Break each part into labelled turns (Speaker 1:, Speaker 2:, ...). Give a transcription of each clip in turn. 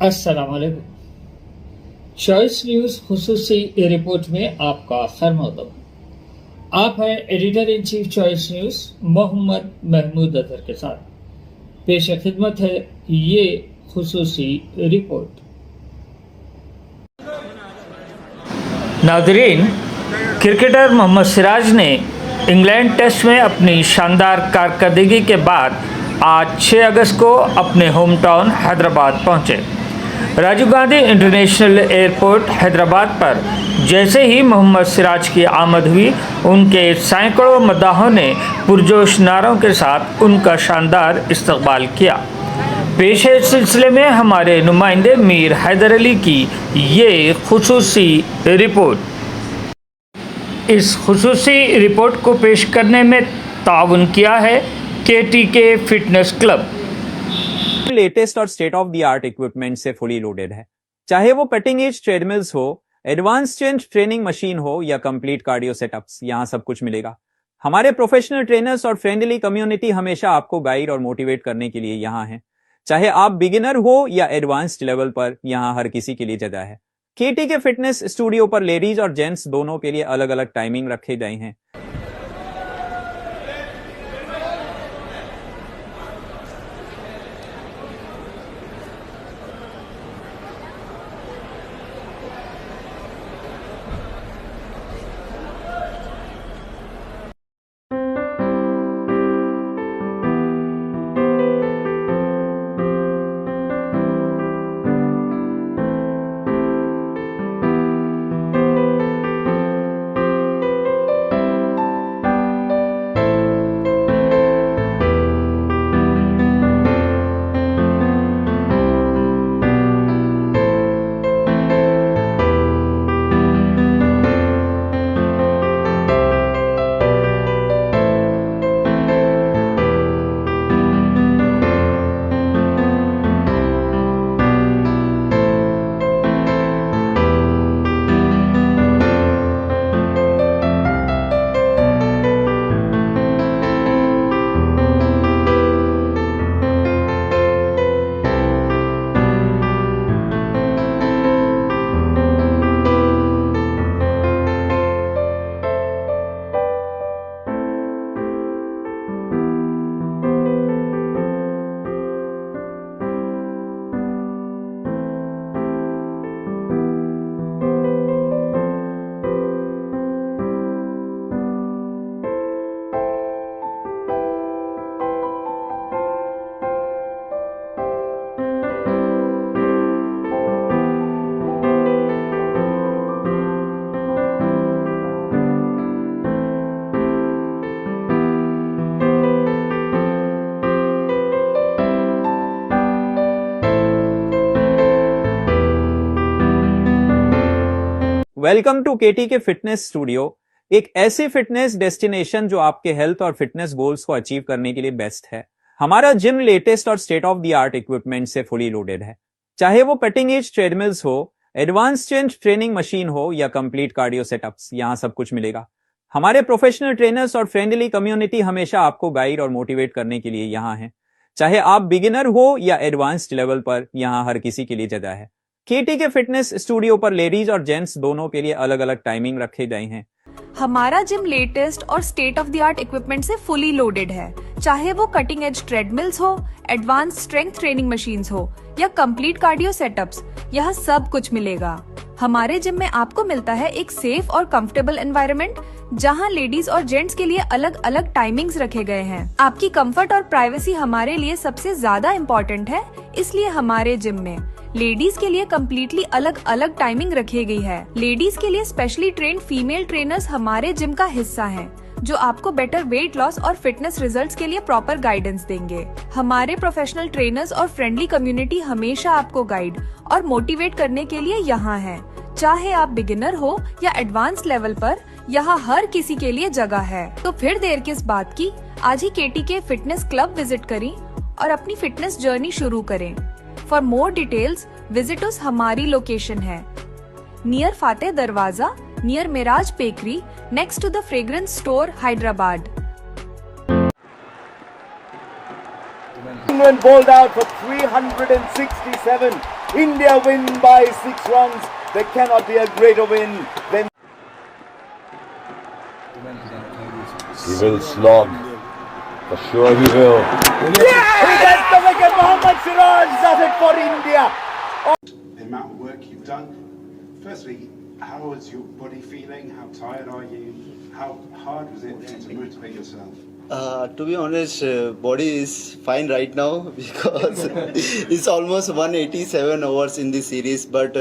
Speaker 1: अस्सलाम वालेकुम। Choice news खुसूसी report में आपका खैर मक़दम। आप हैं editor in chief choice news Mohammad Mahmood Azhar के साथ। पेश खिदमत है ये खुसूसी रिपोर्ट। नाज़रीन, क्रिकेटर मोहम्मद सिराज ने इंग्लैंड टेस्ट में अपनी शानदार कारकर्दगी के बाद आज 6 अगस्त को अपने होम टाउन हैदराबाद पहुंचे। राजीव गांधी इंटरनेशनल एयरपोर्ट हैदराबाद पर जैसे ही मोहम्मद सिराज की आमद हुई, उनके सैकड़ों मद्दाहों ने पुरजोश नारों के साथ उनका शानदार इस्तकबाल किया। पेश है इस सिलसिले में हमारे नुमाइंदे मीर हैदर अली की ये खुसूसी रिपोर्ट। इस खुसूसी रिपोर्ट को पेश करने में ताउन किया है KTK फिटनेस क्लब।
Speaker 2: लेटेस्ट और state of the art equipment से फुली लोडेड है। चाहे वो कटिंग एज ट्रेडमिल्स हो, एडवांस स्ट्रेंथ ट्रेनिंग मशीन हो या कंप्लीट कार्डियो सेटअप्स, यहाँ सब कुछ मिलेगा। हमारे प्रोफेशनल ट्रेनर्स और फ्रेंडली कम्युनिटी हमेशा आपको गाइड और मोटिवेट करने के लिए यहाँ है। चाहे आप बिगिनर हो या एडवांस्ड लेवल पर, यहाँ हर किसी के लिए जगह है। KTK फिटनेस स्टूडियो पर लेडीज और जेंट्स दोनों के लिए अलग अलग टाइमिंग रखे गए हैं। Welcome to KTK fitness studio, एक ऐसी फिटनेस डेस्टिनेशन जो आपके हेल्थ और फिटनेस गोल्स को अचीव करने के लिए बेस्ट है। हमारा जिम लेटेस्ट और state of the art equipment से फुली लोडेड है। चाहे वो कटिंग एज ट्रेडमिल्स हो, एडवांस स्ट्रेंथ ट्रेनिंग मशीन हो या कंप्लीट कार्डियो सेटअप्स, यहाँ सब कुछ मिलेगा। हमारे प्रोफेशनल ट्रेनर्स और फ्रेंडली कम्युनिटी हमेशा आपको गाइड और मोटिवेट करने के लिए यहाँ है। चाहे आप बिगिनर हो या एडवांस्ड लेवल पर, यहाँ हर किसी के लिए जगह है। KTK फिटनेस स्टूडियो पर लेडीज और जेंट्स दोनों के लिए अलग अलग टाइमिंग रखे गए हैं।
Speaker 3: हमारा जिम लेटेस्ट और state of the art equipment से फुली लोडेड है। चाहे वो कटिंग एज ट्रेडमिल्स हो, एडवांस स्ट्रेंथ ट्रेनिंग मशीन्स हो या कंप्लीट कार्डियो सेटअप्स, यह सब कुछ मिलेगा। हमारे जिम में आपको मिलता है एक सेफ और कंफर्टेबल एनवायरनमेंट, जहां लेडीज और जेंट्स के लिए अलग अलग टाइमिंग्स रखे गए हैं। आपकी कंफर्ट और प्राइवेसी हमारे लिए सबसे ज्यादा इम्पोर्टेंट है, इसलिए हमारे जिम में लेडीज के लिए कम्प्लीटली अलग अलग टाइमिंग रखी गई है। लेडीज के लिए स्पेशली ट्रेन्ड फीमेल ट्रेनर्स हमारे जिम का हिस्सा हैं, जो आपको बेटर वेट लॉस और फिटनेस रिजल्ट्स के लिए प्रॉपर गाइडेंस देंगे। हमारे प्रोफेशनल ट्रेनर्स और फ्रेंडली कम्युनिटी हमेशा आपको गाइड और मोटिवेट करने के लिए यहाँ है। चाहे आप बिगिनर हो या एडवांस लेवल पर, यहाँ हर किसी के लिए जगह है। तो फिर देर किस बात की, आज ही KTK फिटनेस क्लब विजिट करें और अपनी फिटनेस जर्नी शुरू करें। फॉर मोर डिटेल्स विजिट उस हमारी लोकेशन है near Fateh Darwaza, near Miraj bakery, next to the fragrance store, Hyderabad.
Speaker 4: England bowled out for 367. India win by 6 runs. There cannot be a greater win than.
Speaker 5: He will slog. For sure he will.
Speaker 4: He gets the wicket. Mohammad Siraj does it for India.
Speaker 6: The amount of work you've done. Firstly, how is your body feeling? How tired are you? How hard was it to motivate yourself?
Speaker 7: To be honest, body is fine right now because it's almost 187 hours in this series. But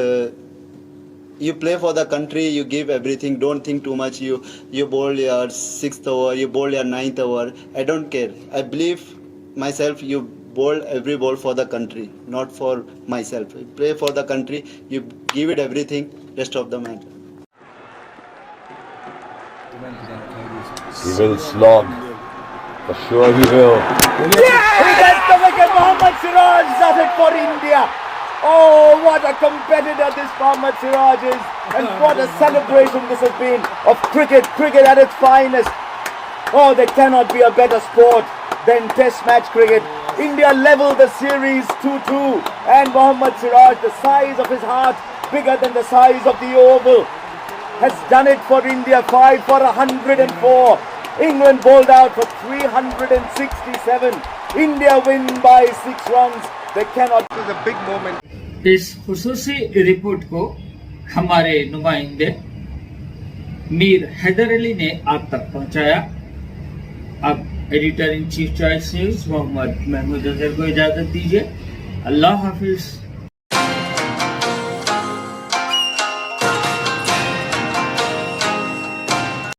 Speaker 7: you play for the country, you give everything. Don't think too much. You bowl your 6th over, you bowl your 9th over. I don't care. I believe myself. You bowl every ball for the country, not for myself. You play for the country. You give it everything. Rest of the match.
Speaker 5: He will slog. For sure he will.
Speaker 4: He gets the wicket. Mohammad Siraj does it for India. Oh, what a competitor this Mohammad Siraj is. And what a celebration this has been of cricket at its finest. Oh, there cannot be a better sport than Test match cricket. India leveled the series 2-2. And Mohammad Siraj, the size of his heart, bigger than the size of the oval, has done it for India. 5 for 104. England bowled out for 367. India win by 6 runs. They cannot.
Speaker 6: It was a big moment.
Speaker 1: इस खुसूसी report को हमारे नुमाइंदे मीर हैदर अली ने आप तक पहुंचाया। अब editor in chief choice news Mohammad Mahmood Azhar को इजाजत दीजिए। अल्लाह हाफिज।